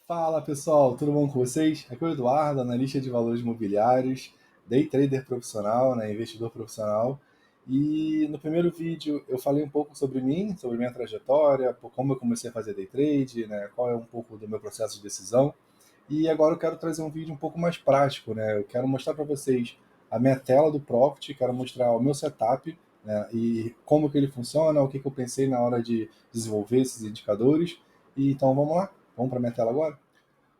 Fala pessoal, tudo bom com vocês? Aqui é o Eduardo, analista de valores imobiliários, day trader profissional, né, investidor profissional. E no primeiro vídeo eu falei um pouco sobre mim, sobre minha trajetória, por como eu comecei a fazer day trade, né, qual é um pouco do meu processo de decisão. E agora eu quero trazer um vídeo um pouco mais prático, né? Eu quero mostrar para vocês a minha tela do Profit, quero mostrar o meu setup, né, e como que ele funciona, o que que eu pensei na hora de desenvolver esses indicadores. E então vamos lá, vamos para minha tela agora.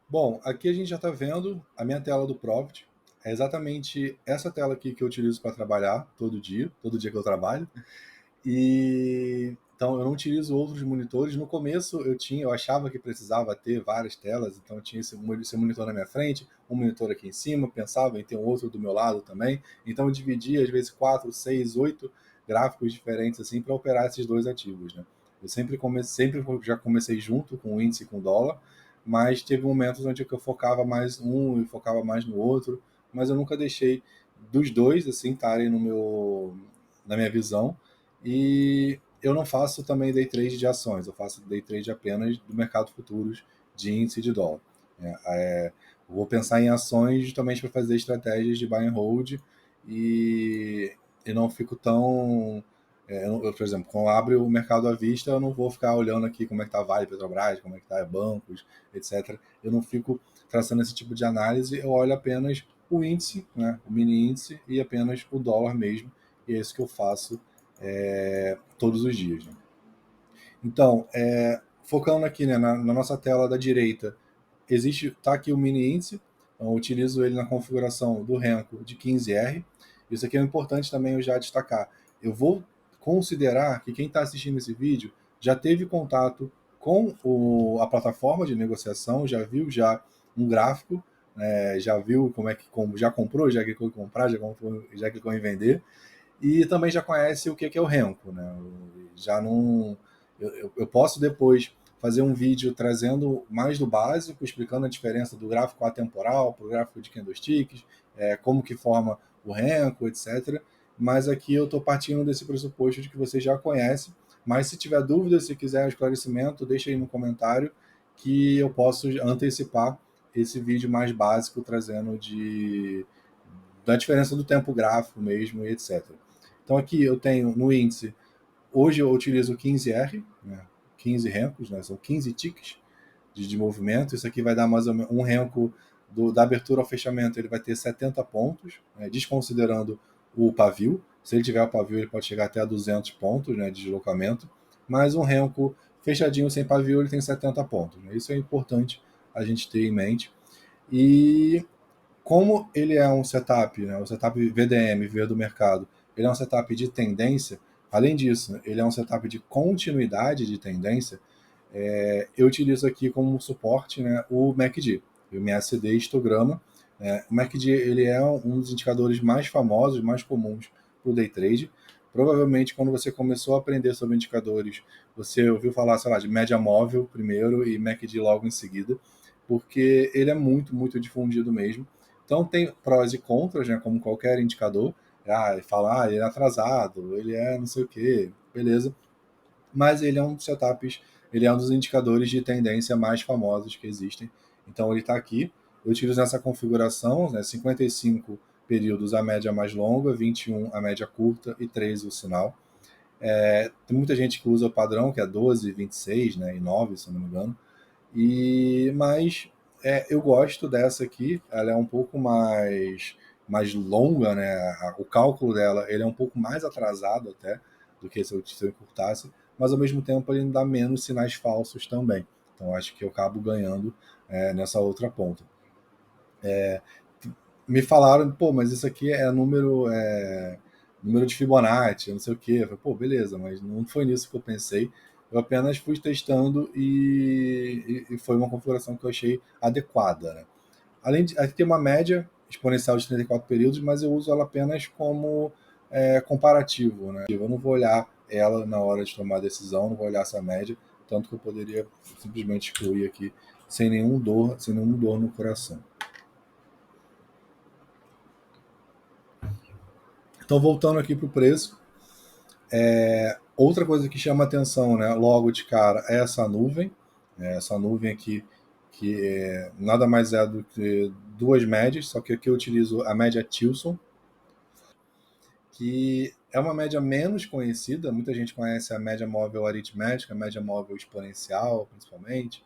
Bom, aqui a gente já está vendo a minha tela do Profit. É exatamente essa tela aqui que eu utilizo para trabalhar todo dia que eu trabalho. E então eu não utilizo outros monitores. No começo eu achava que precisava ter várias telas, então eu tinha esse monitor na minha frente, um monitor aqui em cima, pensava em ter um outro do meu lado também. Então eu dividia às vezes 4, 6, 8 gráficos diferentes assim para operar esses dois ativos, né? Eu sempre já comecei junto com o índice e com o dólar, mas teve momentos onde eu focava mais um e focava mais no outro, mas eu nunca deixei dos dois assim estarem no meu na minha visão. E eu não faço também day trade de ações, eu faço day trade apenas do mercado futuros de índice de dólar. Eu vou pensar em ações justamente para fazer estratégias de buy and hold e, e não fico tão. Por exemplo, quando abre o mercado à vista, eu não vou ficar olhando aqui como é que está a Vale, Petrobras, como é que está bancos, etc. Eu não fico traçando esse tipo de análise, eu olho apenas o índice, né, o mini índice, e apenas o dólar mesmo, e é isso que eu faço todos os dias. Né? Então, focando aqui, né, na nossa tela da direita, tá aqui o mini índice, então eu utilizo ele na configuração do Renko de 15R. Isso aqui é importante também eu já destacar. Eu vou considerar que quem está assistindo esse vídeo já teve contato com a plataforma de negociação, já viu já um gráfico, já viu como já comprou, já clicou em comprar, já clicou em vender, e também já conhece o que é o Renko, né? Já não, eu posso depois fazer um vídeo trazendo mais do básico, explicando a diferença do gráfico atemporal para o gráfico de candlesticks, como que forma o Renko, etc. Mas aqui eu estou partindo desse pressuposto de que você já conhece. Mas se tiver dúvida, se quiser esclarecimento, deixa aí no comentário que eu posso antecipar esse vídeo mais básico trazendo da diferença do tempo gráfico mesmo e etc. Então aqui eu tenho no índice, hoje eu utilizo 15R, né, 15 rencos, né, são 15 ticks de movimento. Isso aqui vai dar mais ou menos um renco da abertura ao fechamento, ele vai ter 70 pontos, né, desconsiderando o pavio. Se ele tiver o pavio, ele pode chegar até a 200 pontos, né, de deslocamento. Mas um renco fechadinho sem pavio, ele tem 70 pontos. Né? Isso é importante a gente ter em mente. E como ele é um setup, né, o setup VDM, ver do mercado, ele é um setup de tendência, além disso, ele é um setup de continuidade de tendência, eu utilizo aqui como suporte, né, o MACD, o MACD histograma. O MACD ele é um dos indicadores mais famosos, mais comuns para o day trade. Provavelmente, quando você começou a aprender sobre indicadores, você ouviu falar, sei lá, de média móvel primeiro e MACD logo em seguida, porque ele é muito, muito difundido mesmo. Então, tem prós e contras, né, como qualquer indicador. Falar, ele é atrasado, ele é não sei o quê, beleza. Mas ele é um dos setups, ele é um dos indicadores de tendência mais famosos que existem. Então ele está aqui. Eu utilizo nessa configuração, né, 55 períodos a média mais longa, 21 a média curta e 13 o sinal. Tem muita gente que usa o padrão, que é 12, 26, né, e 9, se eu não me engano. Mas eu gosto dessa aqui, ela é um pouco mais longa, né? O cálculo dela ele é um pouco mais atrasado até do que se eu encurtasse, mas ao mesmo tempo ele dá menos sinais falsos também. Então acho que eu acabo ganhando nessa outra ponta. Me falaram, pô, mas isso aqui é número de Fibonacci, não sei o quê. Eu falei, pô, beleza, mas não foi nisso que eu pensei. Eu apenas fui testando e foi uma configuração que eu achei adequada. Né? Aqui tem uma média exponencial de 34 períodos, mas eu uso ela apenas como comparativo. Né? Eu não vou olhar ela na hora de tomar a decisão, não vou olhar essa média, tanto que eu poderia simplesmente excluir aqui sem nenhum dor no coração. Então, voltando aqui para o preço, outra coisa que chama atenção, né, logo de cara, é essa nuvem aqui, que nada mais é do que duas médias, só que aqui eu utilizo a média Tilson, que é uma média menos conhecida. Muita gente conhece a média móvel aritmética, a média móvel exponencial, principalmente,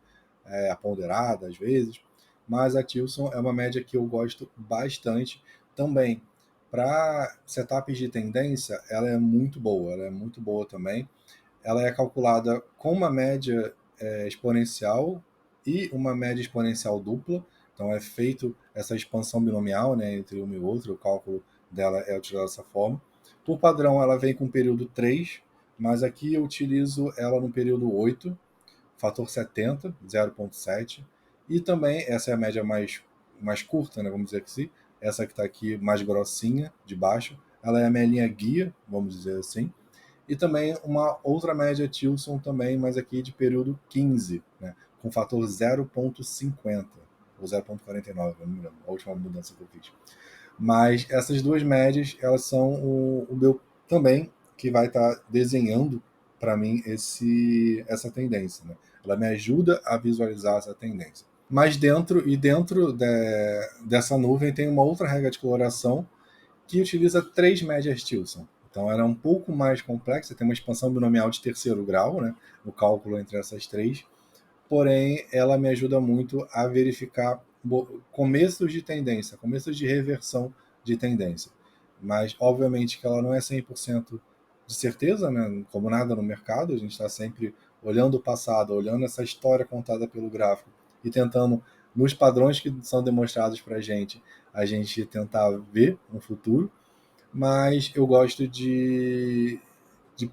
a ponderada às vezes, mas a Tilson é uma média que eu gosto bastante também. Para setups de tendência, ela é muito boa também. Ela é calculada com uma média exponencial e uma média exponencial dupla. Então é feito essa expansão binomial, né, entre uma e outra. O cálculo dela é utilizado dessa forma. Por padrão, ela vem com o período 3, mas aqui eu utilizo ela no período 8, fator 70, 0,7. E também, essa é a média mais curta, né, vamos dizer assim. Essa que está aqui mais grossinha, de baixo, ela é a minha linha guia, vamos dizer assim. E também uma outra média Tilson também, mas aqui de período 15, né, com fator 0,50 ou 0,49, não me lembro, a última mudança que eu fiz. Mas essas duas médias, elas são o meu também, que vai estar desenhando para mim essa tendência. Né? Ela me ajuda a visualizar essa tendência. Mas dentro dessa nuvem tem uma outra regra de coloração que utiliza três médias Tilson. Então ela é um pouco mais complexa, tem uma expansão binomial de terceiro grau, né, no cálculo entre essas três, porém ela me ajuda muito a verificar começos de tendência, começos de reversão de tendência. Mas obviamente que ela não é 100% de certeza, né, como nada no mercado, a gente está sempre olhando o passado, olhando essa história contada pelo gráfico e tentando, nos padrões que são demonstrados para a gente tentar ver no futuro, mas eu gosto de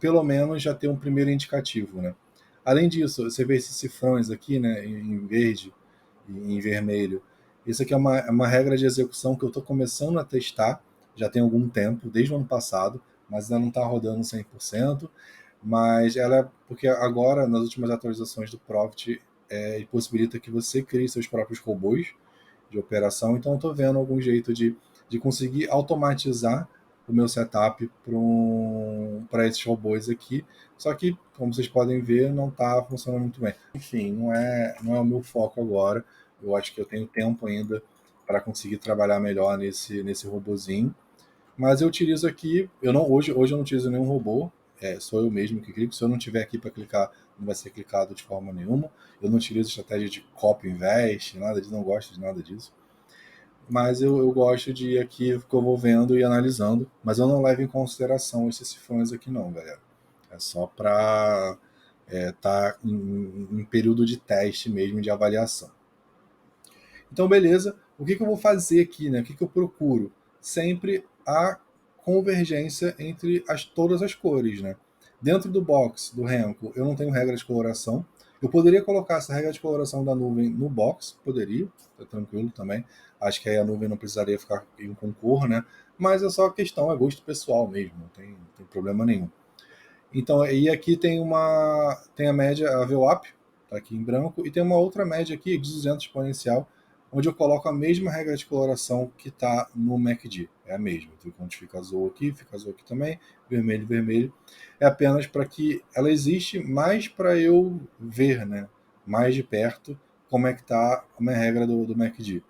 pelo menos já ter um primeiro indicativo, né? Além disso, você vê esses cifrões aqui, né, em verde e em vermelho. Isso aqui é uma regra de execução que eu estou começando a testar, já tem algum tempo, desde o ano passado, mas ainda não está rodando 100%, mas ela é porque agora, nas últimas atualizações do Profit, possibilita que você crie seus próprios robôs de operação, então eu estou vendo algum jeito de conseguir automatizar o meu setup para esses robôs aqui, só que, como vocês podem ver, não está funcionando muito bem. Enfim, não é o meu foco agora, eu acho que eu tenho tempo ainda para conseguir trabalhar melhor nesse robozinho, mas eu utilizo aqui, hoje eu não utilizo nenhum robô, sou eu mesmo que clico, se eu não tiver aqui para clicar, não vai ser clicado de forma nenhuma, eu não utilizo estratégia de copy invest, nada disso, não gosto de nada disso, mas eu gosto de ir aqui, que eu vou vendo e analisando, mas eu não levo em consideração esses cifrões aqui não, galera, é só para tá em período de teste mesmo, de avaliação. Então, beleza, o que eu vou fazer aqui, né? O que eu procuro? Sempre a convergência entre todas as cores, né? Dentro do box do Renko, eu não tenho regra de coloração. Eu poderia colocar essa regra de coloração da nuvem no box, poderia, tá tranquilo também. Acho que aí a nuvem não precisaria ficar em concor, né? Mas é só questão, é gosto pessoal mesmo, não tem problema nenhum. Então, e aqui tem a média, a VWAP, tá aqui em branco, e tem uma outra média aqui de 200 exponencial, onde eu coloco a mesma regra de coloração que está no MACD. É a mesma. Então, quando fica azul aqui também, vermelho, vermelho. É apenas para que ela existe mais para eu ver, né, mais de perto, como é que está a minha regra do MACD.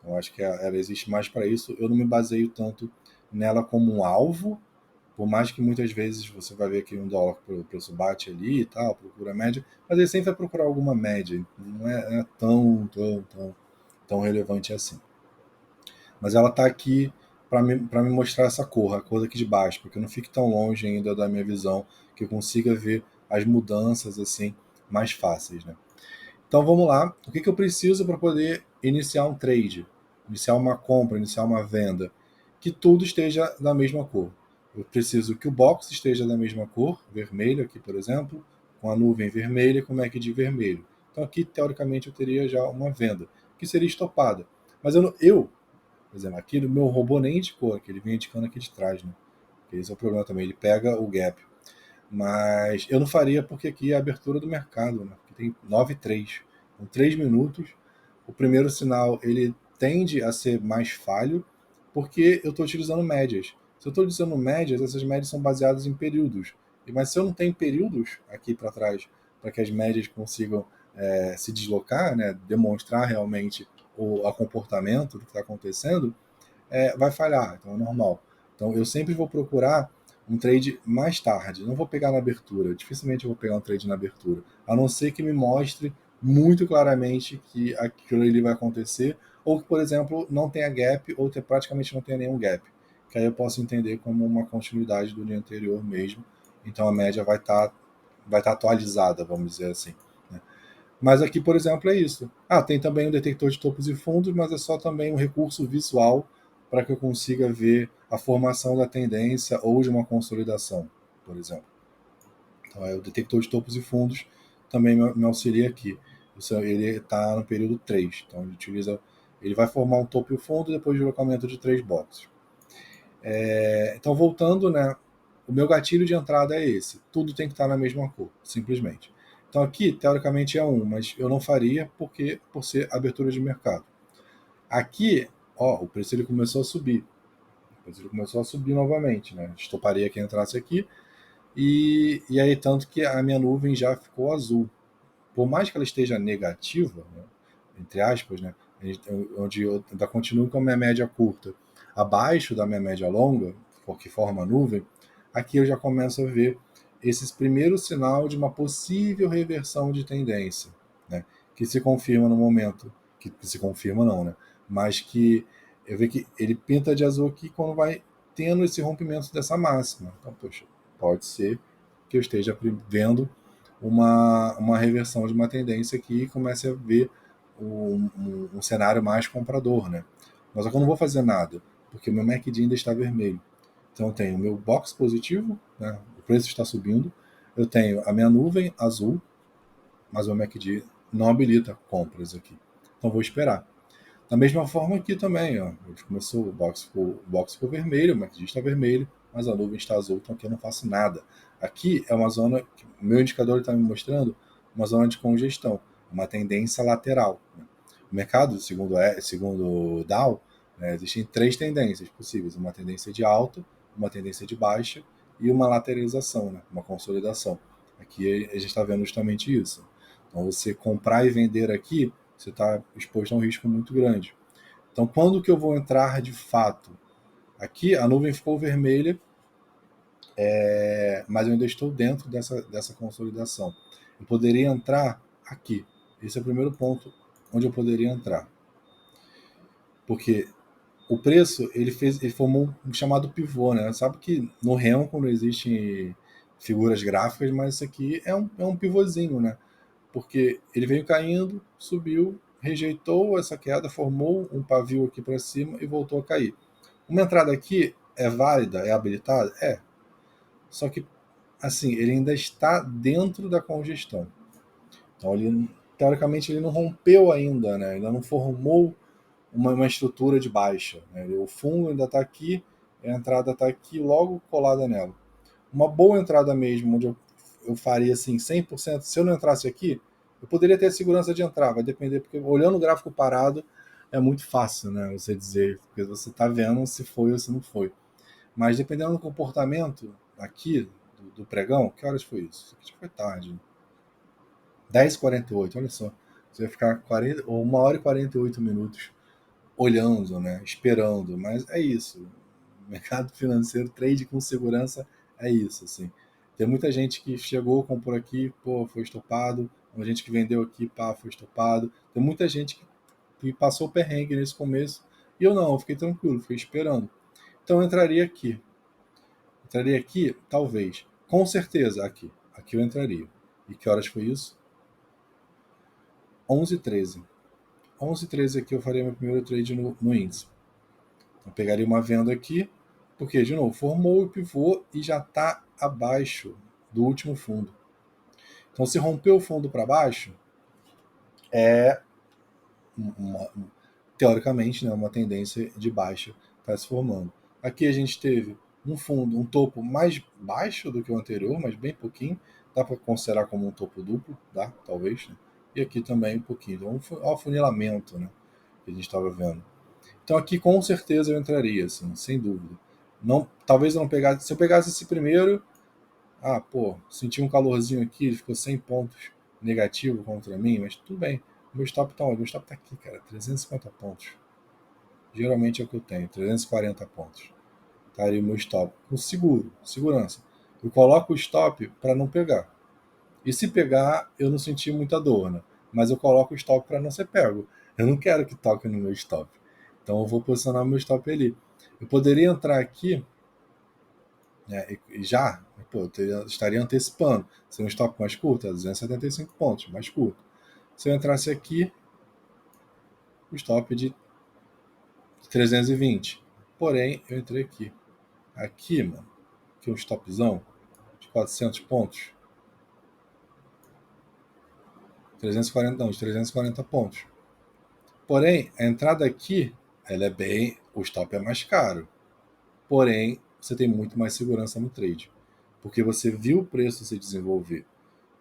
Eu acho que ela existe mais para isso. Eu não me baseio tanto nela como um alvo, por mais que muitas vezes você vai ver que um dólar o preço bate ali e tal, procura média, mas ele sempre vai procurar alguma média, não é tão relevante assim. Mas ela está aqui para me mostrar essa cor, a cor daqui de baixo, porque eu não fique tão longe ainda da minha visão, que eu consiga ver as mudanças assim mais fáceis, né? Então vamos lá, o que eu preciso para poder iniciar um trade, iniciar uma compra, iniciar uma venda? Que tudo esteja da mesma cor. Eu preciso que o box esteja da mesma cor, vermelho aqui, por exemplo, com a nuvem vermelha e com o MACD vermelho. Então aqui, teoricamente, eu teria já uma venda, que seria estopada. Mas por exemplo, aqui no meu robô nem indicou, aqui ele vem indicando aqui de trás, né? Porque esse é o problema também, ele pega o gap. Mas eu não faria porque aqui é a abertura do mercado, né? Aqui tem 9,3. Com 3 minutos, o primeiro sinal ele tende a ser mais falho porque eu estou utilizando médias. Se eu estou utilizando médias, essas médias são baseadas em períodos. Mas se eu não tenho períodos aqui para trás para que as médias consigam se deslocar, né, demonstrar realmente o comportamento do que está acontecendo, vai falhar, então é normal. Então eu sempre vou procurar um trade mais tarde, não vou pegar na abertura, dificilmente eu vou pegar um trade na abertura, a não ser que me mostre muito claramente que aquilo ali vai acontecer, ou que, por exemplo, não tenha gap, ou praticamente não tenha nenhum gap, que aí eu posso entender como uma continuidade do dia anterior mesmo, então a média vai tá atualizada, vamos dizer assim, né? Mas aqui, por exemplo, é isso. Tem também um detector de topos e fundos, mas é só também um recurso visual para que eu consiga ver a formação da tendência ou de uma consolidação, por exemplo. Então, o detector de topos e fundos também me auxilia aqui. Ele está no período 3. Então, ele vai formar um topo e um fundo depois de deslocamento de 3 boxes. Então, voltando, né, o meu gatilho de entrada é esse. Tudo tem que estar na mesma cor, simplesmente. Então aqui, teoricamente, é 1, mas eu não faria por ser abertura de mercado. Aqui, o preço ele começou a subir. O preço ele começou a subir novamente, né? Estoparia que entrasse aqui. E aí, tanto que a minha nuvem já ficou azul. Por mais que ela esteja negativa, né, entre aspas, né, onde eu ainda continuo com a minha média curta abaixo da minha média longa, que forma a nuvem, aqui eu já começo a ver esses primeiros sinal de uma possível reversão de tendência, né, que se confirma no momento, que se confirma não, né, mas que eu vejo que ele pinta de azul aqui quando vai tendo esse rompimento dessa máxima. Então, poxa, pode ser que eu esteja vendo uma reversão de uma tendência que comece a ver um cenário mais comprador, né? Mas eu não vou fazer nada, porque o meu MACD ainda está vermelho. Então eu tenho o meu box positivo, né? O preço está subindo, eu tenho a minha nuvem azul, mas o meu MACD não habilita compras aqui. Então vou esperar. Da mesma forma aqui também, ó, começou, o box ficou vermelho, o MACD está vermelho, mas a nuvem está azul, então aqui eu não faço nada. Aqui é uma zona, o meu indicador está me mostrando uma zona de congestão, uma tendência lateral, né? O mercado, segundo o Dow, né, existem 3 tendências possíveis: uma tendência de alta, uma tendência de baixa e uma lateralização, né, uma consolidação. Aqui a gente está vendo justamente isso. Então você comprar e vender aqui, você está exposto a um risco muito grande. Então, quando que eu vou entrar de fato? Aqui a nuvem ficou vermelha, mas eu ainda estou dentro dessa consolidação. Eu poderia entrar aqui. Esse é o primeiro ponto onde eu poderia entrar. Porque o preço, ele formou um chamado pivô, né? Sabe que no Renko não existem figuras gráficas, mas isso aqui é um pivôzinho, né? Porque ele veio caindo, subiu, rejeitou essa queda, formou um pavio aqui para cima e voltou a cair. Uma entrada aqui é válida, é habilitada? É. Só que, assim, ele ainda está dentro da congestão. Então, teoricamente, ele não rompeu ainda, né? Ainda não formou uma estrutura de baixa, né? O fundo ainda está aqui, a entrada está aqui, logo colada nela. Uma boa entrada mesmo, onde eu faria assim 100%, se eu não entrasse aqui, eu poderia ter a segurança de entrar, vai depender, porque olhando o gráfico parado é muito fácil, né, você dizer, porque você está vendo se foi ou se não foi. Mas dependendo do comportamento aqui, do pregão, que horas foi isso? Isso aqui já foi tarde. 10h48, olha só. Você vai ficar 1 hora e 48 minutos olhando, né, esperando, mas é isso. Mercado financeiro, trade com segurança é isso, assim. Tem muita gente que chegou, comprou aqui, pô, foi estopado. Uma gente que vendeu aqui, pá, foi estopado. Tem muita gente que passou perrengue nesse começo. E eu não, eu fiquei tranquilo, fiquei esperando. Então eu entraria aqui. Entraria aqui, talvez. Com certeza, aqui. Aqui eu entraria. E que horas foi isso? 11h13. 11h13 aqui eu faria meu primeiro trade no índice. Eu pegaria uma venda aqui, porque, de novo, formou o pivô e já está abaixo do último fundo. Então, se romper o fundo para baixo, é, teoricamente, né, uma tendência de baixa está se formando. Aqui a gente teve um fundo, um topo mais baixo do que o anterior, mas bem pouquinho. Dá para considerar como um topo duplo, dá, talvez. Né? E aqui também um pouquinho. Então, um afunilamento, né, que a gente estava vendo. Então aqui com certeza eu entraria, assim, sem dúvida. Não, talvez eu não pegasse. Se eu pegasse esse primeiro, senti um calorzinho aqui, ele ficou 100 pontos negativo contra mim, mas tudo bem. O meu stop tá onde? O meu stop tá aqui, cara, 350 pontos. Geralmente é o que eu tenho, 340 pontos. Tá aí o meu stop. Com segurança. Eu coloco o stop para não pegar. E se pegar, eu não senti muita dor, né? Mas eu coloco o stop para não ser pego. Eu não quero que toque no meu stop. Então eu vou posicionar o meu stop ali. Eu poderia entrar aqui, né, e já, pô, estaria antecipando. Se um stop mais curto, é 275 pontos, mais curto. Se eu entrasse aqui, o stop de 320. Porém, eu entrei aqui. Aqui, mano, aqui é um stopzão de 400 pontos. 340, não, de 340 pontos. Porém, a entrada aqui, ela é bem, o stop é mais caro. Porém, você tem muito mais segurança no trade. Porque você viu o preço se desenvolver.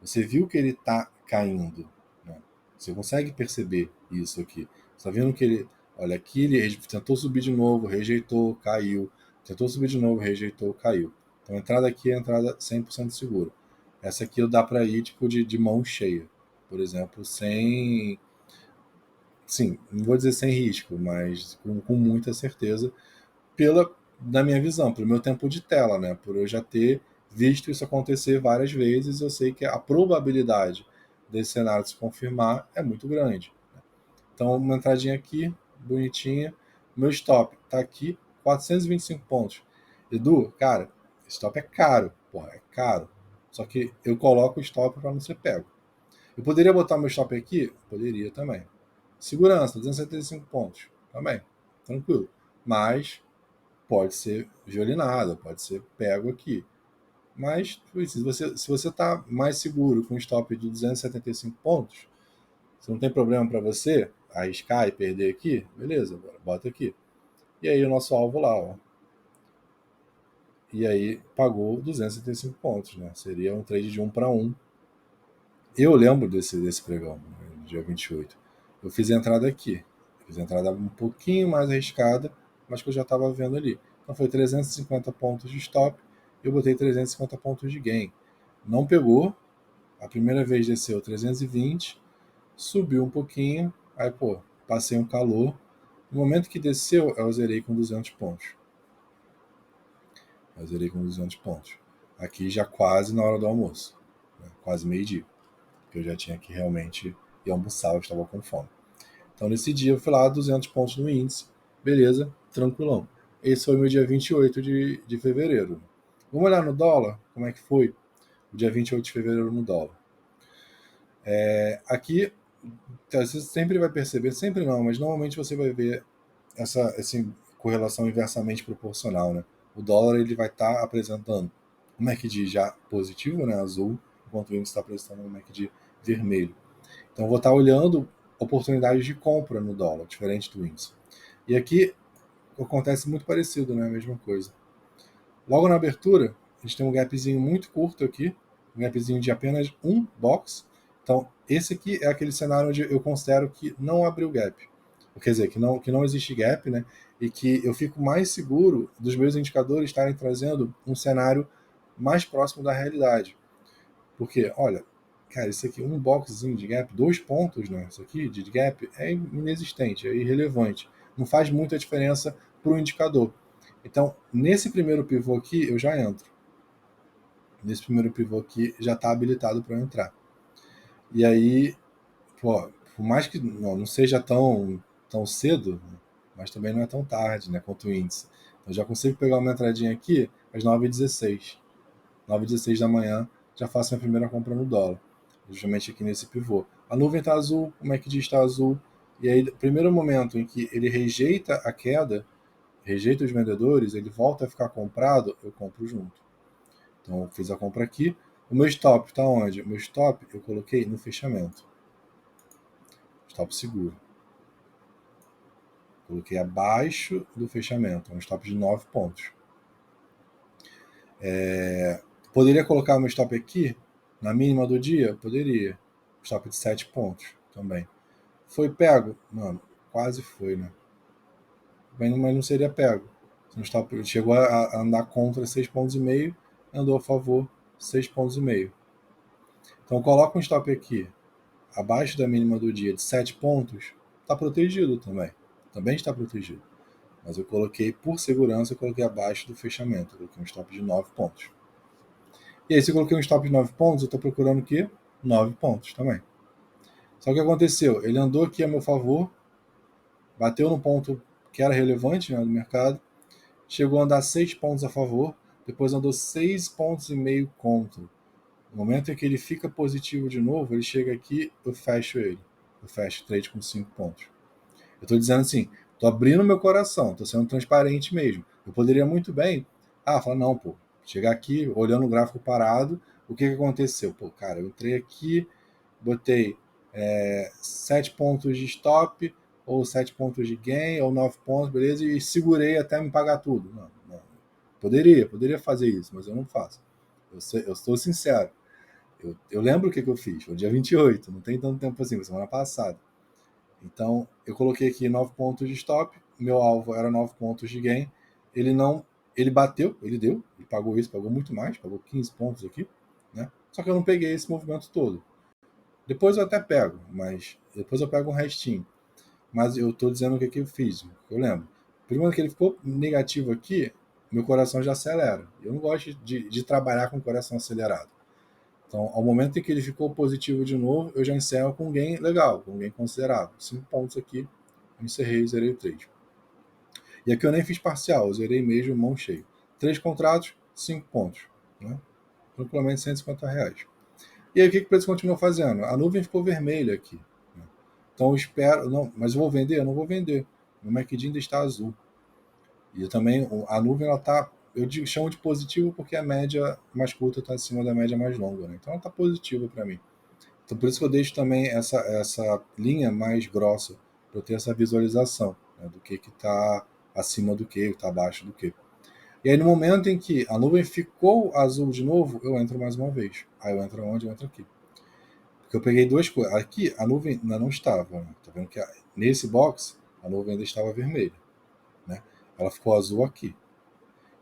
Você viu que ele está caindo. Né? Você consegue perceber isso aqui. Você está vendo que ele, olha, aqui ele tentou subir de novo, rejeitou, caiu. Tentou subir de novo, rejeitou, caiu. Então a entrada aqui é a entrada 100% segura. Essa aqui dá para ir tipo de mão cheia. Por exemplo, sem, sim, não vou dizer sem risco, mas com muita certeza, pela, na minha visão, pelo meu tempo de tela, né? Por eu já ter visto isso acontecer várias vezes, eu sei que a probabilidade desse cenário se confirmar é muito grande. Então, uma entradinha aqui, bonitinha. Meu stop tá aqui, 425 pontos. Edu, cara, stop é caro. Porra, é caro. Só que eu coloco o stop para não ser pego. Eu poderia botar meu stop aqui? Poderia também. Segurança, 275 pontos. Também. Tranquilo. Mas pode ser violinado, pode ser pego aqui. Mas se você está mais seguro com um stop de 275 pontos, se não tem problema para você arriscar e perder aqui, beleza, agora bota aqui. E aí o nosso alvo lá, ó. E aí pagou 275 pontos, né? Seria um trade de 1 para 1. Eu lembro desse pregão, né, dia 28. Eu fiz a entrada aqui. Fiz a entrada um pouquinho mais arriscada, mas que eu já estava vendo ali. Então foi 350 pontos de stop, eu botei 350 pontos de gain. Não pegou, a primeira vez desceu 320, subiu um pouquinho, aí pô, passei um calor. No momento que desceu, eu zerei com 200 pontos. Eu zerei com 200 pontos. Aqui já quase na hora do almoço, né? Quase meio-dia, que eu já tinha que realmente ir almoçar, eu estava com fome. Então nesse dia eu fui lá, 200 pontos no índice, beleza, tranquilão. Esse foi o meu dia 28 de fevereiro. Vamos olhar no dólar, como é que foi o dia 28 de fevereiro no dólar. Aqui, você sempre vai perceber, sempre não, mas normalmente você vai ver essa correlação inversamente proporcional, né? O dólar ele vai estar apresentando um MACD já positivo, né, azul, enquanto o índice está apresentando um MACD vermelho. Então, eu vou estar olhando oportunidades de compra no dólar, diferente do índice. E aqui acontece muito parecido, né? A mesma coisa. Logo na abertura, a gente tem um gapzinho muito curto aqui, um gapzinho de apenas um box. Então, esse aqui é aquele cenário onde eu considero que não abriu gap. Quer dizer, que não existe gap, né? E que eu fico mais seguro dos meus indicadores estarem trazendo um cenário mais próximo da realidade. Porque, olha, cara, isso aqui, um boxzinho de gap, 2 pontos, né? Isso aqui de gap é inexistente, é irrelevante. Não faz muita diferença para o indicador. Então, nesse primeiro pivô aqui, eu já entro. Nesse primeiro pivô aqui, já está habilitado para eu entrar. E aí, pô, por mais que não seja tão cedo, mas também não é tão tarde, né, quanto o índice. Então, eu já consigo pegar uma entradinha aqui às 9h16. 9h16 da manhã, já faço minha primeira compra no dólar. Justamente aqui nesse pivô. A nuvem está azul, o MACD está azul. E aí, no primeiro momento em que ele rejeita a queda, rejeita os vendedores, ele volta a ficar comprado, eu compro junto. Então, eu fiz a compra aqui. O meu stop está onde? O meu stop eu coloquei no fechamento. Stop seguro. Coloquei abaixo do fechamento. Um stop de 9 pontos. Poderia colocar o meu stop aqui, na mínima do dia? Poderia. Stop de 7 pontos também. Foi pego? Mano, quase foi, né? Mas não seria pego. O stop chegou a andar contra 6,5 pontos, andou a favor 6,5 pontos. Então coloca um stop aqui abaixo da mínima do dia de 7 pontos, está protegido também. Também está protegido. Mas eu coloquei, por segurança, eu coloquei abaixo do fechamento. Eu coloquei um stop de 9 pontos. E aí, se eu coloquei um stop de 9 pontos, eu estou procurando o quê? 9 pontos também. Só que o que aconteceu? Ele andou aqui a meu favor, bateu no ponto que era relevante, né, do mercado, chegou a andar 6 pontos a favor, depois andou 6 pontos e meio contra. No momento em que ele fica positivo de novo, ele chega aqui, eu fecho ele. Eu fecho o trade com 5 pontos. Eu estou dizendo assim, estou abrindo meu coração, estou sendo transparente mesmo. Eu poderia muito bem, falar, não, pô, chegar aqui, olhando o gráfico parado, o que aconteceu? Pô, cara, eu entrei aqui, botei 7 pontos de stop, ou 7 pontos de gain, ou 9 pontos, beleza, e segurei até me pagar tudo. Não, não. Poderia fazer isso, mas eu não faço. Eu estou sincero. Eu lembro o que eu fiz, foi dia 28, não tem tanto tempo assim, foi semana passada. Então, eu coloquei aqui 9 pontos de stop, meu alvo era 9 pontos de gain, ele bateu, ele pagou isso, pagou muito mais, pagou 15 pontos aqui, né? Só que eu não peguei esse movimento todo. Depois eu até pego, mas depois eu pego um restinho. Mas eu estou dizendo o que eu fiz, eu lembro. Primeiro que ele ficou negativo aqui, meu coração já acelera. Eu não gosto de trabalhar com o coração acelerado. Então, ao momento em que ele ficou positivo de novo, eu já encerro com um gain legal, com um gain considerável. 5 pontos aqui, eu encerrei, zerei o trade. E aqui eu nem fiz parcial, eu zerei mesmo, mão cheia. 3 contratos, 5 pontos. Né? Tranquilamente R$150. E aí o que o preço continuou fazendo? A nuvem ficou vermelha aqui. Né? Então eu espero, não, mas eu vou vender? Eu não vou vender. O MACD ainda está azul. E também a nuvem, ela está, chamo de positivo porque a média mais curta está acima da média mais longa. Né? Então ela está positiva para mim. Então, por isso que eu deixo também essa linha mais grossa, para eu ter essa visualização, né, do que está acima do que, está abaixo do que. E aí, no momento em que a nuvem ficou azul de novo, eu entro mais uma vez. Aí eu entro onde? Eu entro aqui. Porque eu peguei duas coisas. Aqui, a nuvem ainda não estava. Né? Tá vendo que nesse box, a nuvem ainda estava vermelha. Né? Ela ficou azul aqui.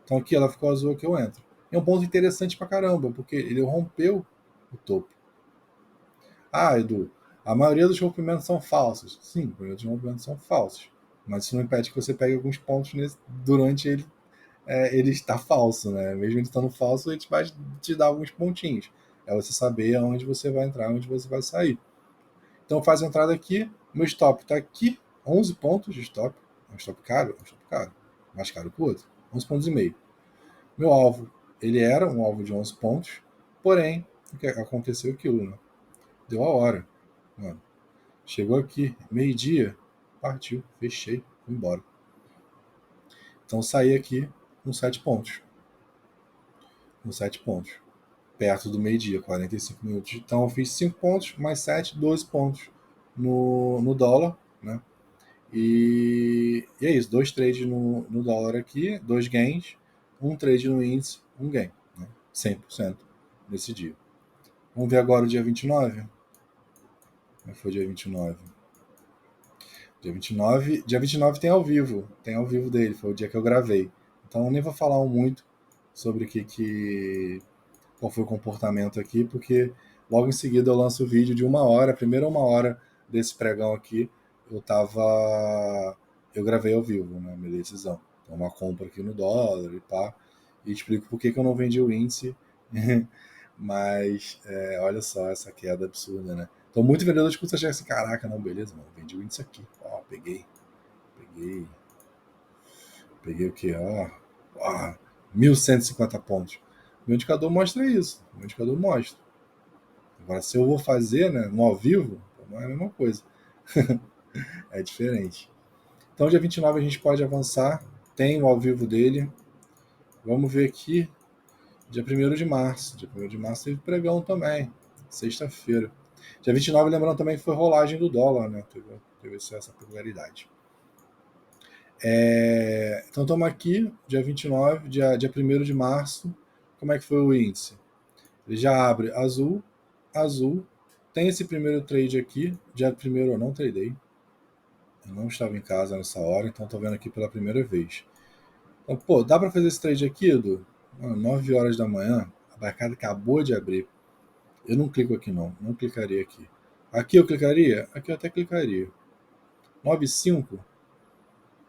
Então, aqui ela ficou azul, aqui eu entro. É um ponto interessante pra caramba, porque ele rompeu o topo. Edu, a maioria dos rompimentos são falsos. Sim, a maioria dos rompimentos são falsos. Mas isso não impede que você pegue alguns pontos durante ele. Ele está falso, né? Mesmo ele estando falso, ele vai te dar alguns pontinhos. É você saber aonde você vai entrar, onde você vai sair. Então faz a entrada aqui. Meu stop está aqui. 11 pontos de stop. É um stop caro? É um stop caro. Mais caro que o outro. 11 pontos e meio. Meu alvo, ele era um alvo de 11 pontos. Porém, o que aconteceu aquilo, né? Deu a hora. Mano, chegou aqui, meio-dia, partiu, fechei, fui embora. Então saí aqui com 7 pontos. Com 7 pontos. Perto do meio-dia, 45 minutos. Então eu fiz 5 pontos, mais 7, 12 pontos no dólar, né? E é isso, 2 trades no dólar aqui, 2 gains, um trade no índice, um gain, né? 100% nesse dia. Vamos ver agora o dia 29? Como é que foi o dia 29? Dia 29 tem ao vivo dele, foi o dia que eu gravei. Então eu nem vou falar muito sobre qual foi o comportamento aqui, porque logo em seguida eu lanço o vídeo de 1 hora, primeiro 1 hora desse pregão aqui, eu gravei ao vivo, né, minha decisão. Então uma compra aqui no dólar e pá, e explico por que eu não vendi o índice, mas olha só essa queda absurda, né? Então, muito vendedor de curso achar assim, caraca, não, beleza, mano, vendi o índice aqui. Ó, peguei o que? Ó, 1.150 pontos. Meu indicador mostra isso. Meu indicador mostra. Agora, se eu vou fazer, né, no ao vivo, não é a mesma coisa. É diferente. Então, dia 29 a gente pode avançar. Tem o ao vivo dele. Vamos ver aqui. Dia 1º de março. Dia 1º de março teve pregão também. Sexta-feira. Dia 29, lembrando também que foi rolagem do dólar, né? Teve essa peculiaridade. Então estamos aqui, dia 29, dia 1º de março. Como é que foi o índice? Ele já abre azul, azul. Tem esse primeiro trade aqui. Dia 1º eu não tradei. Eu não estava em casa nessa hora, então estou vendo aqui pela primeira vez. Então, pô, dá para fazer esse trade aqui, Edu? 9 horas da manhã, a mercado acabou de abrir. Eu não clico aqui não clicaria aqui. Aqui eu clicaria? Aqui eu até clicaria. 9,5,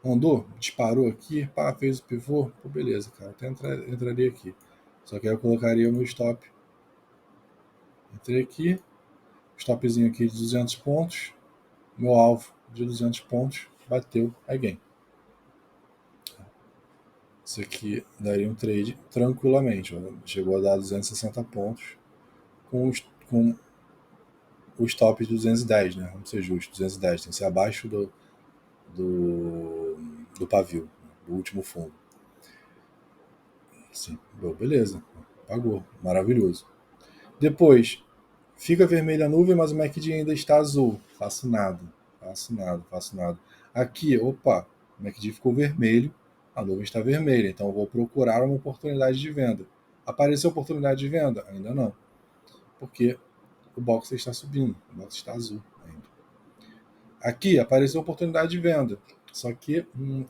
andou, disparou aqui, pá, fez o pivô, pô, beleza, cara, até entraria aqui. Só que aí eu colocaria o meu stop. Entrei aqui, stopzinho aqui de 200 pontos, meu alvo de 200 pontos, bateu, aí gain. Isso aqui daria um trade tranquilamente, ó. Chegou a dar 260 pontos com o stop de 210, né? Vamos ser justos, 210, tem que ser abaixo do, do pavio, do último fundo. Sim, beleza, pagou, maravilhoso. Depois, fica vermelha a nuvem, mas o MACD ainda está azul. Faço nada, faço nada, faço nada. Aqui, opa, o MACD ficou vermelho, a nuvem está vermelha, então eu vou procurar uma oportunidade de venda. Apareceu oportunidade de venda? Ainda não, porque o box está subindo, o box está azul ainda. Aqui apareceu oportunidade de venda, só que,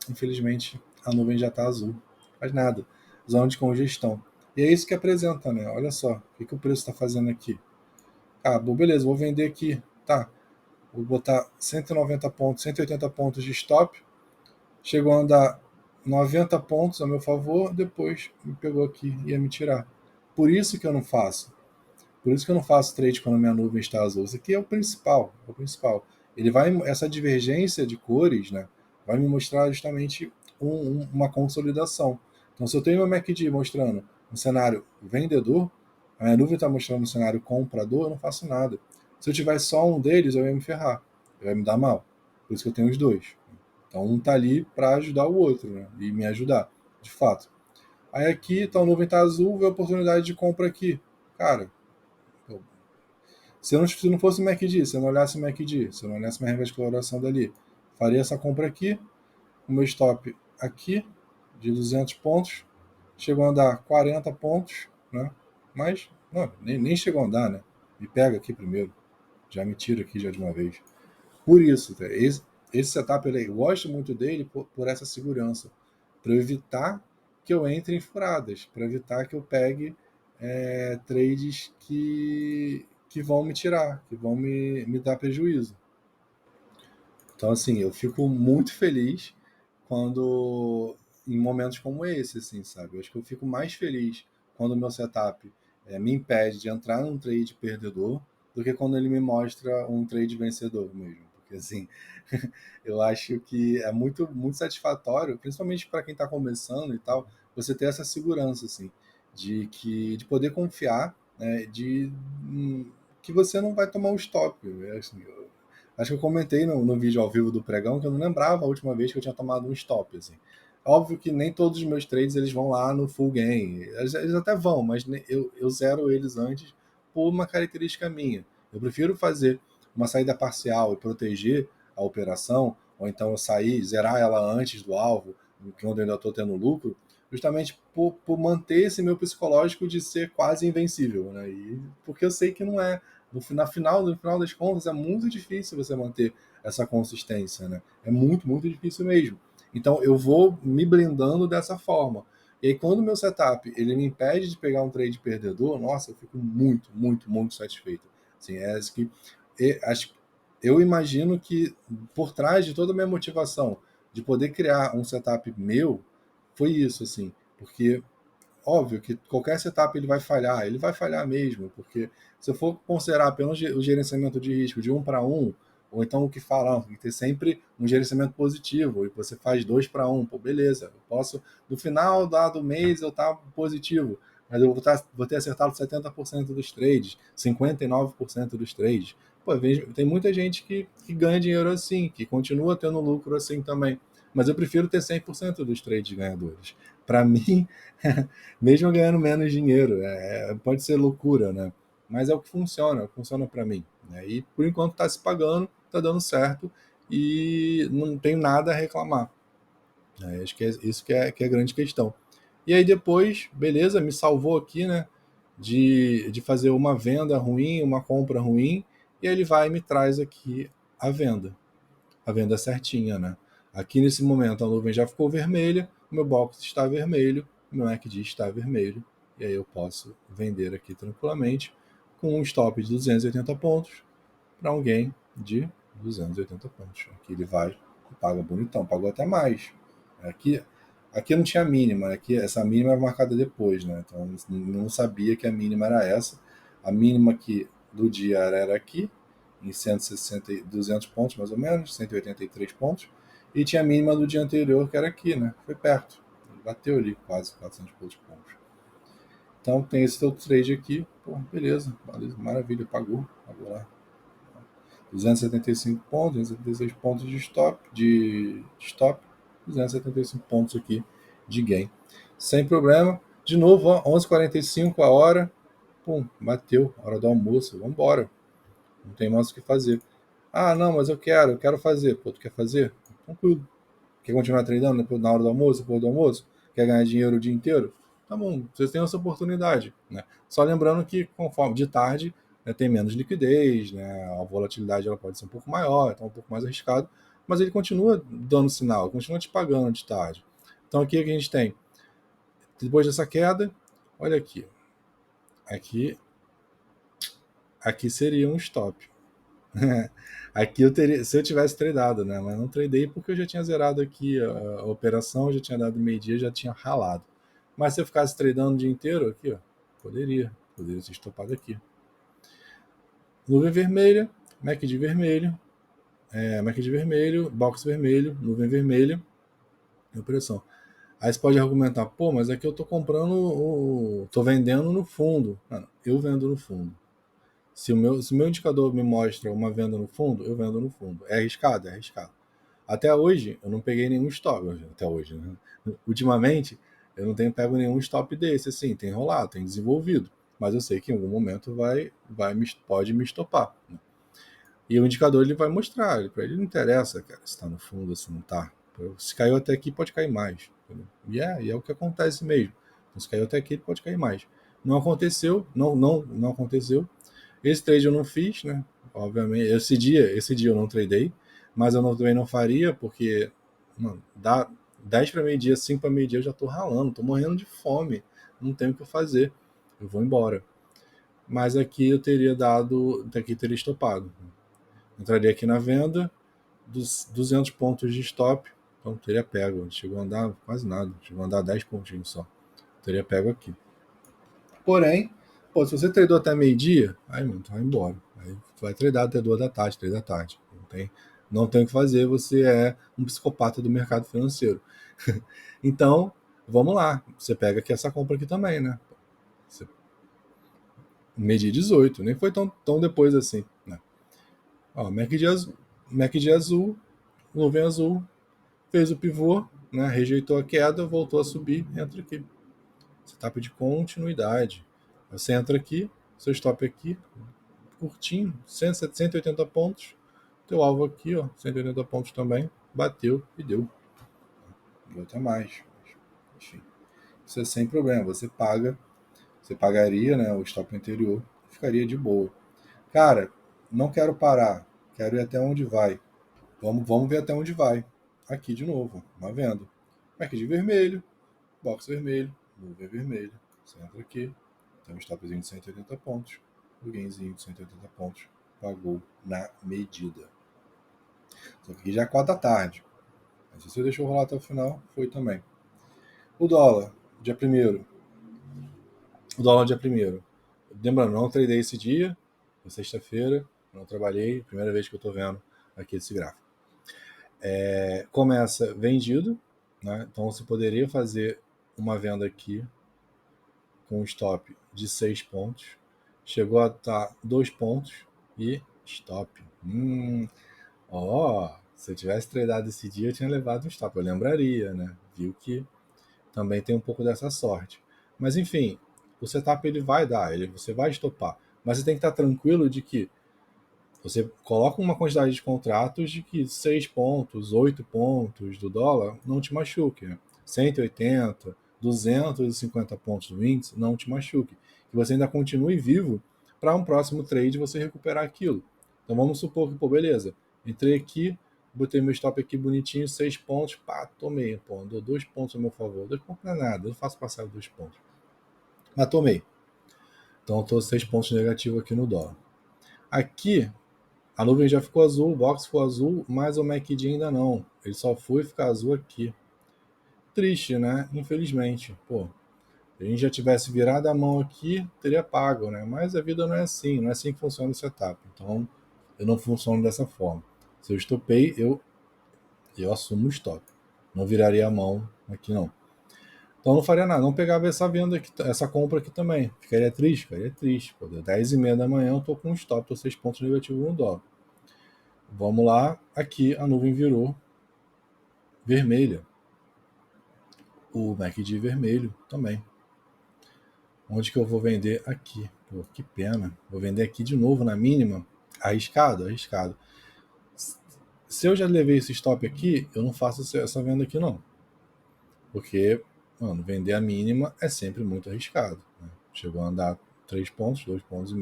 infelizmente, a nuvem já está azul. Faz nada. Zona de congestão. E é isso que apresenta, né? Olha só, o que o preço está fazendo aqui? Ah, bom, beleza, vou vender aqui. Tá, vou botar 190 pontos, 180 pontos de stop. Chegou a andar 90 pontos a meu favor, depois me pegou aqui e ia me tirar. Por isso que eu não faço. Por isso que eu não faço trade quando minha nuvem está azul. Isso aqui é o principal, é o principal. Ele vai, essa divergência de cores, né, vai me mostrar justamente uma consolidação. Então, se eu tenho meu MACD mostrando um cenário vendedor, a minha nuvem está mostrando um cenário comprador, eu não faço nada. Se eu tiver só um deles, eu ia me ferrar, eu ia me dar mal. Por isso que eu tenho os dois. Então, um está ali para ajudar o outro, né, e me ajudar, de fato. Aí aqui, então a nuvem está azul, vê a oportunidade de compra aqui. Cara, se não fosse o MACD, se eu não olhasse o MACD, se eu não olhasse minha regra de coloração dali, faria essa compra aqui, o meu stop aqui, de 200 pontos, chegou a andar 40 pontos, né? Mas, não, nem chegou a andar, né? Me pega aqui primeiro, já me tira aqui já de uma vez. Por isso, tá? Esse setup, eu gosto muito dele por essa segurança, para evitar que eu entre em furadas, para evitar que eu pegue trades que vão me tirar, que vão me dar prejuízo. Então, assim, eu fico muito feliz quando, em momentos como esse, assim, sabe? Eu acho que eu fico mais feliz quando o meu setup me impede de entrar num trade perdedor do que quando ele me mostra um trade vencedor mesmo. Porque, assim, eu acho que é muito, muito satisfatório, principalmente para quem está começando e tal, você ter essa segurança, assim, de poder confiar, né, que você não vai tomar um stop. Assim, acho que eu comentei no vídeo ao vivo do pregão que eu não lembrava a última vez que eu tinha tomado um stop, assim. Óbvio que nem todos os meus trades eles vão lá no full gain. Eles até vão, mas eu zero eles antes por uma característica minha. Eu prefiro fazer uma saída parcial e proteger a operação, ou então eu sair, zerar ela antes do alvo, quando eu ainda estou tendo lucro, justamente por manter esse meu psicológico de ser quase invencível, né? E porque eu sei que não é. No final das contas, é muito difícil você manter essa consistência, né? É muito, muito difícil mesmo. Então, eu vou me blindando dessa forma. E aí, quando o meu setup ele me impede de pegar um trade perdedor, nossa, eu fico muito, muito, muito satisfeito. Assim, eu imagino que por trás de toda a minha motivação de poder criar um setup meu, foi isso, assim, porque óbvio que qualquer setup ele vai falhar mesmo, porque se eu for considerar apenas o gerenciamento de risco de 1 para 1, ou então o que falam, tem que ter sempre um gerenciamento positivo, e você faz 2 para 1, pô, beleza, eu posso, no final do mês eu estar positivo, mas eu vou ter acertado 70% dos trades, 59% dos trades. Pô, tem muita gente que ganha dinheiro assim, que continua tendo lucro assim também, mas eu prefiro ter 100% dos trades ganhadores. Para mim, mesmo ganhando menos dinheiro. Pode ser loucura, né? Mas é o que funciona para mim. Né? E por enquanto está se pagando, está dando certo e não tenho nada a reclamar. Acho que é isso que é a grande questão. E aí depois, beleza, me salvou aqui, né? De fazer uma venda ruim, uma compra ruim, e ele vai e me traz aqui a venda certinha, né? Aqui nesse momento a nuvem já ficou vermelha, o meu box está vermelho, o meu MACD está vermelho, e aí eu posso vender aqui tranquilamente com um stop de 280 pontos para um gain de 280 pontos. Aqui ele vai e paga bonitão, pagou até mais. Aqui não tinha mínima, aqui essa mínima era marcada depois, né? Então não sabia que a mínima era essa. A mínima aqui do dia era aqui, em 160, 200 pontos mais ou menos, 183 pontos. E tinha a mínima do dia anterior, que era aqui, né? Foi perto. Bateu ali quase 400 pontos. Então tem esse teu trade aqui. Pô, beleza, maravilha, pagou lá. 275 pontos, 276 pontos de stop, 275 pontos aqui de gain. Sem problema. De novo, ó, 11h45 a hora. Pum, bateu. Hora do almoço. Vamos embora. Não tem mais o que fazer. Ah, não, mas eu quero fazer. Pô, tu quer fazer? Tranquilo. Quer continuar treinando depois, na hora do almoço, depois do almoço? Quer ganhar dinheiro o dia inteiro? Tá bom, vocês têm essa oportunidade. Né? Só lembrando que, conforme de tarde, né, tem menos liquidez, né, a volatilidade ela pode ser um pouco maior, então um pouco mais arriscado, mas ele continua dando sinal, continua te pagando de tarde. Então aqui a gente tem, depois dessa queda, olha aqui. Aqui seria um stop. Aqui eu teria, se eu tivesse tradado, né? Mas não tradei porque eu já tinha zerado aqui a operação, já tinha dado meio-dia, já tinha ralado. Mas se eu ficasse tradando o dia inteiro, aqui, ó, poderia ser estopado aqui. Nuvem vermelha, MACD de vermelho, box vermelho, nuvem vermelha, operação. Aí você pode argumentar, pô, mas aqui eu tô comprando, tô vendendo no fundo. Não, eu vendo no fundo. Se o meu indicador me mostra uma venda no fundo, eu vendo no fundo. É arriscado? É arriscado. Até hoje, eu não peguei nenhum stop. Até hoje, né? Ultimamente, eu não tenho pego nenhum stop desse. Assim, tem rolado, tem desenvolvido. Mas eu sei que em algum momento pode me estopar. Né? E o indicador ele vai mostrar. Para ele não interessa, cara, se está no fundo, se não está. Se caiu até aqui, pode cair mais. E é o que acontece mesmo. Então, se caiu até aqui, ele pode cair mais. Não aconteceu, não aconteceu. Esse trade eu não fiz, né? Obviamente, esse dia eu não tradei, mas eu também não faria, porque, mano, dá 10 para meio-dia, 5 para meio-dia, eu já tô ralando, tô morrendo de fome, não tenho o que fazer, eu vou embora. Mas aqui eu teria teria estopado. Entraria aqui na venda, dos 200 pontos de stop, então teria pego, chegou a andar quase nada, chegou a andar 10 pontinhos só, teria pego aqui. Porém, pô, se você tradou até meio-dia, aí, mano, tu vai embora. Aí tu vai tradar até 2 da tarde, 3 da tarde. Não tem o que fazer, você é um psicopata do mercado financeiro. Então, vamos lá. Você pega aqui essa compra aqui também, né? Meio-dia 18, nem foi tão depois assim, né? Ó, MACD azul, nuvem azul, fez o pivô, né? Rejeitou a queda, voltou a subir, entra aqui. Setup de continuidade. Você entra aqui, seu stop aqui, curtinho, 180 pontos. Teu alvo aqui, ó, 180 pontos também. Bateu e deu. Deu até mais. Enfim, isso é sem problema. Você pagaria, né, o stop anterior, ficaria de boa. Cara, não quero parar. Quero ir até onde vai. Vamos ver até onde vai. Aqui de novo, uma venda. Aqui de vermelho, box vermelho, nuvem vermelha. Você entra aqui, tem um stopzinho de 180 pontos. O gainzinho de 180 pontos. Pagou na medida. Só que aqui já é 4 da tarde. Mas se você deixou rolar até o final, foi também. O dólar, dia 1º. O dólar, dia 1º. Lembrando, não tradei esse dia, foi sexta-feira, não trabalhei, primeira vez que eu tô vendo aqui esse gráfico. Começa vendido, né? Então você poderia fazer uma venda aqui com um stop de 6 pontos. Chegou a estar 2 pontos e stop. Se eu tivesse tradado esse dia, eu tinha levado um stop. Eu lembraria, né? Viu que também tem um pouco dessa sorte. Mas enfim, o setup ele vai dar, você vai estopar. Mas você tem que estar tranquilo de que você coloca uma quantidade de contratos de que 6 pontos, 8 pontos do dólar não te machuque. Né? 180, 250 pontos do índice não te machuque. Que você ainda continue vivo para um próximo trade você recuperar aquilo. Então vamos supor que, pô, beleza, entrei aqui, botei meu stop aqui bonitinho, 6 pontos, pá, tomei, pô, dou 2 pontos a meu favor. 2 pontos não é nada, eu faço passar 2 pontos. Mas tomei. Então eu estou 6 pontos negativos aqui no dólar. Aqui, a nuvem já ficou azul, o box ficou azul, mas o MACD ainda não. Ele só foi ficar azul aqui. Triste, né? Infelizmente. Pô, se a gente já tivesse virado a mão aqui, teria pago, né? Mas a vida não é assim que funciona o setup. Então, eu não funciono dessa forma. Se eu estopei, eu assumo o stop. Não viraria a mão aqui, não. Então, não faria nada. Não pegava essa venda aqui, essa compra aqui também. Ficaria triste? Ficaria triste. Pô, deu 10h30 da manhã, eu tô com um stop, tô 6 pontos negativos no dólar. Vamos lá. Aqui, a nuvem virou vermelha. O MACD vermelho também. Onde que eu vou vender? Aqui. Pô, que pena. Vou vender aqui de novo na mínima. Arriscado, arriscado. Se eu já levei esse stop aqui, eu não faço essa venda aqui não. Porque, mano, vender a mínima é sempre muito arriscado. Né? Chegou a andar 3 pontos, 2,5 pontos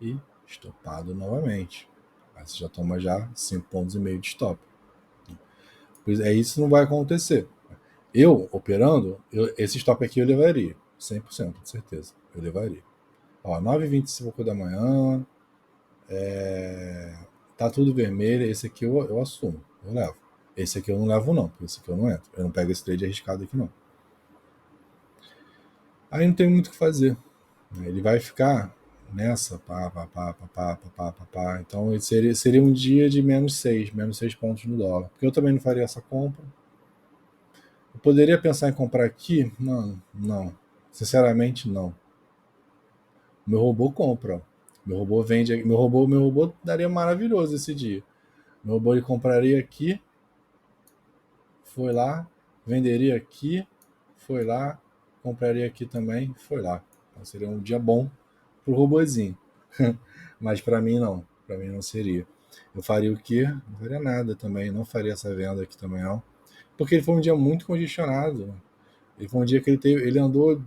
e estopado novamente. Aí você já toma já 5,5 pontos de stop. Pois é, isso não vai acontecer. Eu, operando, esse stop aqui eu levaria. 100%, de certeza. Eu levaria. Ó, 9h25 da manhã. Tá tudo vermelho. Esse aqui eu assumo. Eu levo. Esse aqui eu não levo, não. Porque esse aqui eu não entro. Eu não pego esse trade arriscado aqui, não. Aí não tem muito o que fazer. Ele vai ficar nessa. Pá. Então seria um dia de menos 6 pontos no dólar. Porque eu também não faria essa compra. Eu poderia pensar em comprar aqui? Mano, não. Sinceramente, não. Meu robô compra. Meu robô vende. Meu robô daria maravilhoso esse dia. Meu robô ele compraria aqui, foi lá, venderia aqui, foi lá, compraria aqui também, foi lá. Então seria um dia bom pro robozinho. Mas para mim não. Para mim não seria. Eu faria o quê? Não faria nada também. Não faria essa venda aqui também não. Porque ele foi um dia muito congestionado. Ele foi um dia que ele andou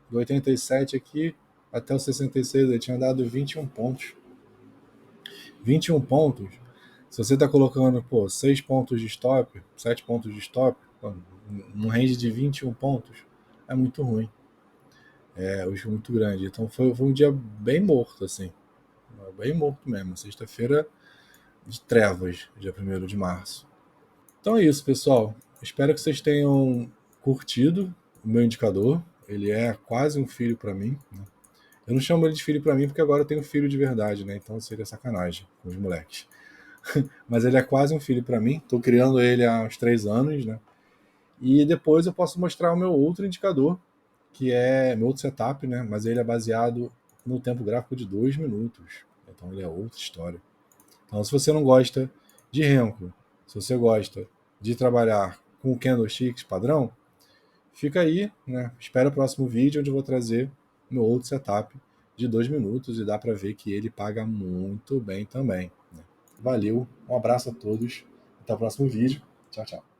do 87 aqui até o 66, ele tinha dado 21 pontos. 21 pontos, se você está colocando 6 pontos de stop, 7 pontos de stop, num range de 21 pontos, é muito ruim. É muito grande. Então foi um dia bem morto, assim. Bem morto mesmo. Sexta-feira de trevas, dia 1º de março. Então é isso, pessoal. Espero que vocês tenham curtido o meu indicador. Ele é quase um filho para mim. Né? Eu não chamo ele de filho para mim porque agora eu tenho filho de verdade, né? Então seria sacanagem com os moleques. Mas ele é quase um filho para mim. Estou criando ele há uns 3 anos, né? E depois eu posso mostrar o meu outro indicador, que é meu outro setup, né? Mas ele é baseado no tempo gráfico de 2 minutos. Então ele é outra história. Então se você não gosta de Renko, se você gosta de trabalhar com candlesticks padrão, fica aí, né? Espera o próximo vídeo onde eu vou trazer meu outro setup de 2 minutos e dá para ver que ele paga muito bem também. Né? Valeu, um abraço a todos, até o próximo vídeo. Tchau, tchau.